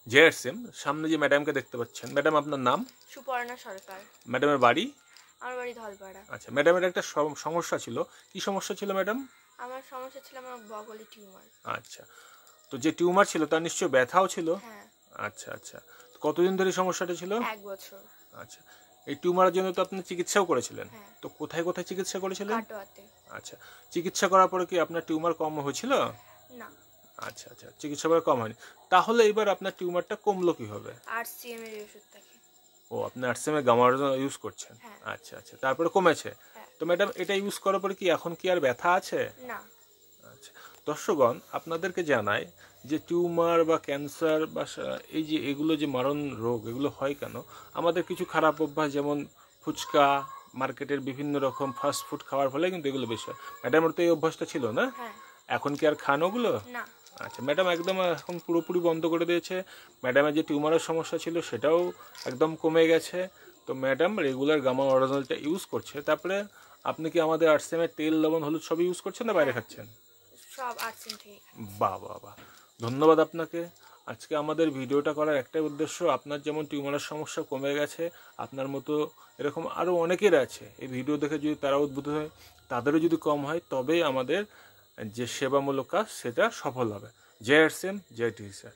জেআরসিএম সামনে যে ম্যাডামকে দেখতে পাচ্ছেন, ম্যাডাম আপনার নাম? সুপর্ণা সরকার। ম্যাডামের বাড়ি? আমার বাড়ি ধলপাড়া। আচ্ছা, ম্যাডামের একটা সমস্যা ছিল, কি সমস্যা ছিল ম্যাডাম? আমার সমস্যা ছিল আমার বগলে টিউমার। আচ্ছা, তো যে টিউমার ছিল তার নিশ্চয়ই ব্যথাও ছিল? হ্যাঁ। আচ্ছা আচ্ছা, কতদিন ধরে সমস্যাটা ছিল? 1 বছর। আচ্ছা, এই টিউমারের জন্য তো আপনি চিকিৎসাও করেছিলেন? হ্যাঁ। তো কোথায় কোথায় চিকিৎসা করেছিলেন? কাটোয়াতে। আচ্ছা, চিকিৎসা করার পরে কি আপনার টিউমার কম হয়েছিল? না। আচ্ছা আচ্ছা, চিকিৎসা করে কম হয়নি, তাহলে এবার আপনার টিউমারটা কমলো কিভাবে? আরসিএম এর ওষুধ থাকে। ও, আপনি আরসিএম এর গামা ইউজ করছেন? হ্যাঁ। আচ্ছা আচ্ছা, তারপরে কমেছে? হ্যাঁ। তো ম্যাডাম এটা ইউজ করার পরে কি এখন কি আর ব্যথা আছে? না। আচ্ছা, দর্শকগণ আপনাদেরকে জানাই যে টিউমার বা ক্যান্সার বা এই যে এগুলো যে মারণ রোগ, এগুলো হয় কেন? আমাদের কিছু খারাপ অভ্যাস, যেমন ফুচকা, মার্কেটের বিভিন্ন রকম ফাস্ট ফুড খাওয়ার ফলে কিন্তু এগুলো বেশি হয়। ম্যাডামের তো এই অভ্যাসটা ছিল না? হ্যাঁ। এখন কি আর খান ওগুলো? না। আচ্ছা, ম্যাডাম একদম এখন পুরোপুরি বন্ধ করে দিয়েছে। ম্যাডামের যে টিউমারের সমস্যা ছিল সেটাও একদম কমে গেছে। তো ম্যাডাম রেগুলার গামা অরিজিনালটা ইউজ করছে। তারপরে আপনি কি আমাদের আরসিএমের তেল, লবণ, হলুদ সবই ইউজ করছেন না বাইরে খাচ্ছেন? সব আরসিএম থেকে। বাহ বাহ বাহ, ধন্যবাদ আপনাকে। আজকে আমাদের ভিডিওটা করার একটাই উদ্দেশ্য, আপনার যেমন টিউমারের সমস্যা কমে গেছে, আপনার মতো এরকম আরও অনেকের আছে, এই ভিডিও দেখে যদি তারা উদ্বুদ্ধ হয়, তাদেরও যদি কম হয়, তবেই আমাদের যে সেবামূলক কাজ সেটা সফল হবে। জয় আরসিএম, জয় টি স্যার।